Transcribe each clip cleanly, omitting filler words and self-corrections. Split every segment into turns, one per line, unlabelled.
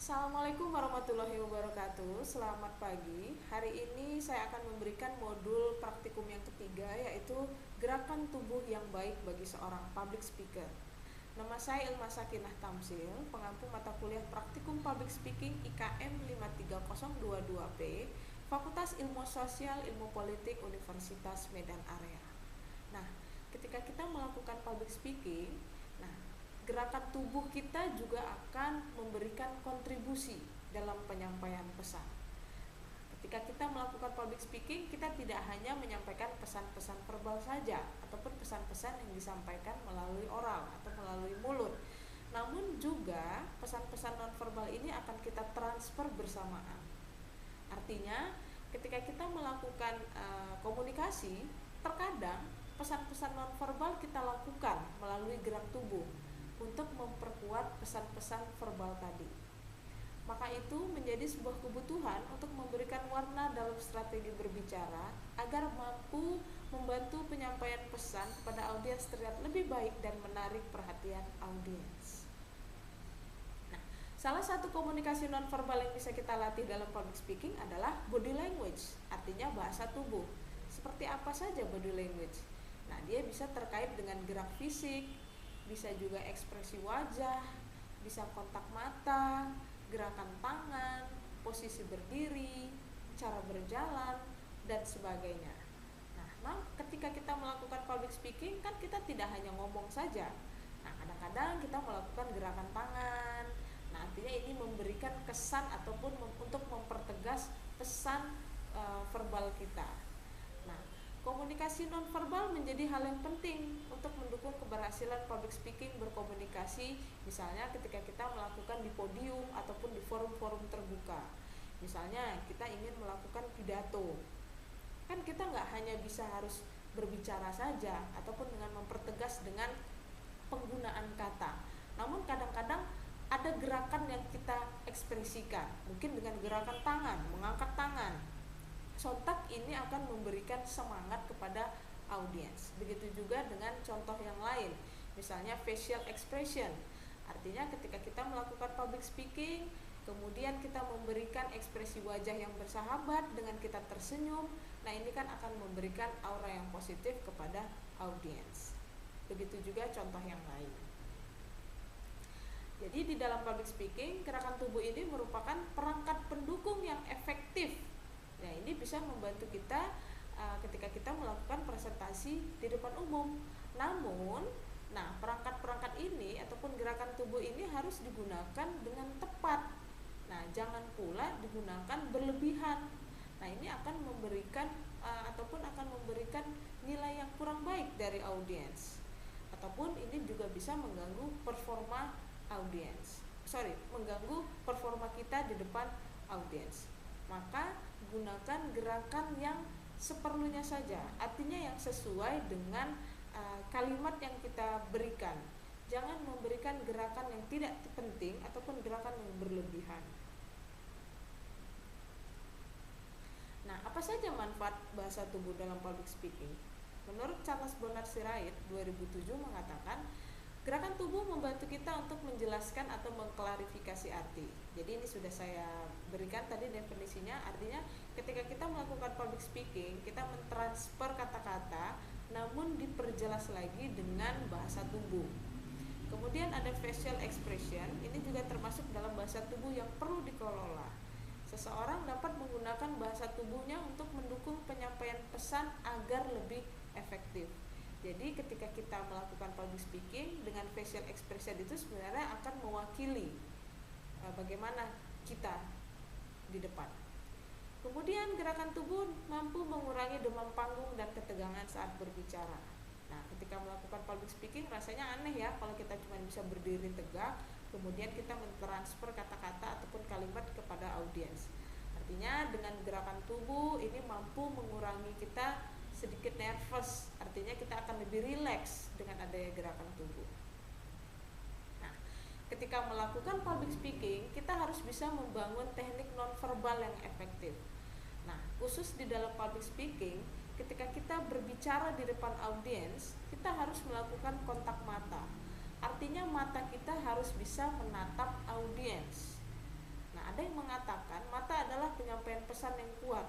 Assalamualaikum warahmatullahi wabarakatuh. Selamat pagi. Hari ini saya akan memberikan modul praktikum yang ketiga, yaitu gerakan tubuh yang baik bagi seorang public speaker. Nama saya Ilma Sakinah Tamsil, pengampu mata kuliah Praktikum Public Speaking IKM 53022P, Fakultas Ilmu Sosial Ilmu Politik Universitas Medan Area. Nah, ketika kita melakukan public speaking, nah, gerakan tubuh kita juga akan memberikan kontribusi dalam penyampaian pesan. Ketika kita melakukan public speaking, kita tidak hanya menyampaikan pesan-pesan verbal saja ataupun pesan-pesan yang disampaikan melalui oral atau melalui mulut, namun juga pesan-pesan nonverbal ini akan kita transfer bersamaan. Artinya, ketika kita melakukan komunikasi, terkadang pesan-pesan nonverbal kita lakukan melalui gerak tubuh untuk memperkuat pesan-pesan verbal tadi. Maka itu menjadi sebuah kebutuhan untuk memberikan warna dalam strategi berbicara agar mampu membantu penyampaian pesan kepada audiens terlihat lebih baik dan menarik perhatian audiens. Nah, salah satu komunikasi nonverbal yang bisa kita latih dalam public speaking adalah body language, artinya bahasa tubuh. Seperti apa saja body language? Nah, dia bisa terkait dengan gerak fisik, bisa juga ekspresi wajah, bisa kontak mata, gerakan tangan, posisi berdiri, cara berjalan, dan sebagainya. Nah, ketika kita melakukan public speaking, kan kita tidak hanya ngomong saja. Nah, kadang-kadang kita melakukan gerakan tangan. Nah, artinya ini memberikan kesan ataupun untuk mempertegas pesan verbal kita. Nah, komunikasi nonverbal menjadi hal yang penting untuk mendukung keberhasilan public speaking berkomunikasi, misalnya ketika kita melakukan di podium ataupun di forum-forum terbuka. Misalnya kita ingin melakukan pidato, kan kita nggak hanya bisa harus berbicara saja ataupun dengan mempertegas dengan penggunaan kata, namun kadang-kadang ada gerakan yang kita ekspresikan, mungkin dengan gerakan tangan, mengangkat tangan. Sontak ini akan memberikan semangat kepada audiens. Begitu juga dengan contoh yang lain, misalnya facial expression. Artinya ketika kita melakukan public speaking, kemudian kita memberikan ekspresi wajah yang bersahabat dengan kita tersenyum, nah ini kan akan memberikan aura yang positif kepada audiens. Begitu juga contoh yang lain. Jadi di dalam public speaking, gerakan tubuh ini merupakan perangkat pendukung yang efektif. Nah, ini bisa membantu kita ketika kita melakukan presentasi di depan umum. Namun, perangkat-perangkat ini ataupun gerakan tubuh ini harus digunakan dengan tepat. Nah, jangan pula digunakan berlebihan. Nah, ini akan memberikan ataupun akan memberikan nilai yang kurang baik dari audiens. Ataupun ini juga bisa mengganggu performa audiens. Mengganggu performa kita di depan audiens. Maka gunakan gerakan yang seperlunya saja, artinya yang sesuai dengan kalimat yang kita berikan. Jangan memberikan gerakan yang tidak penting ataupun gerakan yang berlebihan. Nah, apa saja manfaat bahasa tubuh dalam public speaking? Menurut Charles Bonar Sirait 2007 mengatakan, gerakan tubuh membantu kita untuk menjelaskan atau mengklarifikasi arti. Jadi ini sudah saya berikan tadi definisinya, artinya ketika kita melakukan public speaking, kita mentransfer kata-kata namun diperjelas lagi dengan bahasa tubuh. Kemudian ada facial expression, ini juga termasuk dalam bahasa tubuh yang perlu dikelola. Seseorang dapat menggunakan bahasa tubuhnya untuk mendukung penyampaian pesan agar lebih efektif. Jadi ketika kita melakukan public speaking dengan facial expression itu sebenarnya akan mewakili bagaimana kita di depan. Kemudian gerakan tubuh mampu mengurangi demam panggung dan ketegangan saat berbicara. Nah, ketika melakukan public speaking rasanya aneh ya kalau kita cuma bisa berdiri tegak, kemudian kita mentransfer kata-kata ataupun kalimat kepada audiens. Artinya dengan gerakan tubuh ini mampu mengurangi kita sedikit nervous, artinya kita akan lebih rileks dengan adanya gerakan tubuh. Nah, ketika melakukan public speaking, kita harus bisa membangun teknik nonverbal yang efektif. Nah, khusus di dalam public speaking, ketika kita berbicara di depan audiens, kita harus melakukan kontak mata. Artinya mata kita harus bisa menatap audiens. Nah, ada yang mengatakan mata adalah penyampaian pesan yang kuat.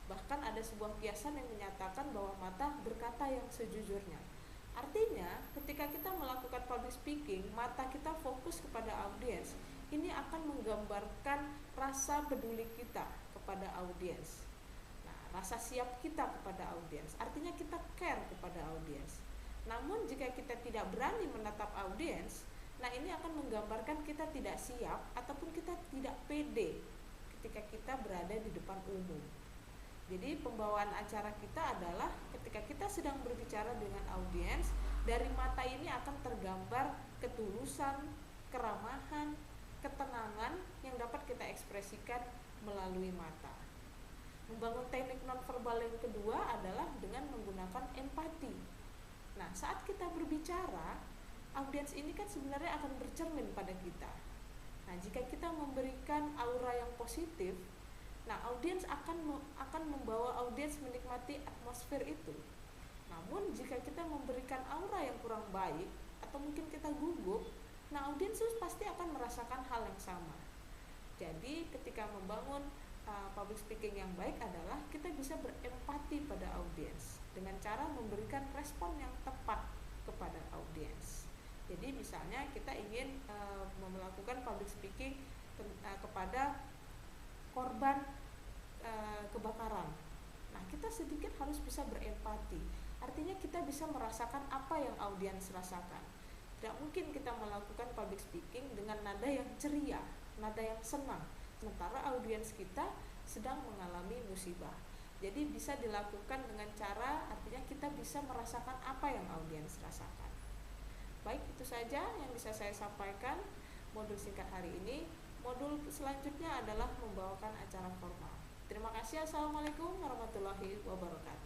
Bahkan ada sebuah kiasan yang menyatakan bahwa mata berkata yang sejujurnya. Artinya, ketika kita melakukan public speaking, mata kita fokus kepada audiens. Ini akan menggambarkan rasa peduli kita kepada audiens. Nah, rasa siap kita kepada audiens. Artinya kita care kepada audiens. Namun jika kita tidak berani menatap audiens, nah ini akan menggambarkan kita tidak siap ataupun kita tidak pede ketika kita berada di depan umum. Jadi pembawaan acara kita adalah ketika kita sedang berbicara dengan audiens, dari mata ini akan tergambar ketulusan, keramahan, ketenangan yang dapat kita ekspresikan melalui mata. Membangun teknik nonverbal yang kedua adalah dengan menggunakan empati. Nah, saat kita berbicara, audiens ini kan sebenarnya akan bercermin pada kita. Nah, jika kita memberikan aura yang positif, nah audiens akan membawa audiens menikmati atmosfer itu. Namun jika kita memberikan aura yang kurang baik atau mungkin kita gugup, nah audiens pasti akan merasakan hal yang sama. Jadi ketika membangun public speaking yang baik adalah kita bisa berempati pada audiens dengan cara memberikan respon yang tepat kepada audiens. Jadi misalnya kita ingin melakukan public speaking kepada korban kebakaran. Nah, kita sedikit harus bisa berempati. Artinya kita bisa merasakan apa yang audiens rasakan. Tidak mungkin kita melakukan public speaking dengan nada yang ceria, nada yang senang, sementara audiens kita sedang mengalami musibah. Jadi bisa dilakukan dengan cara, artinya kita bisa merasakan apa yang audiens rasakan. Baik, itu saja yang bisa saya sampaikan modul singkat hari ini. Modul selanjutnya adalah membawakan acara formal. Terima kasih. Assalamualaikum warahmatullahi wabarakatuh.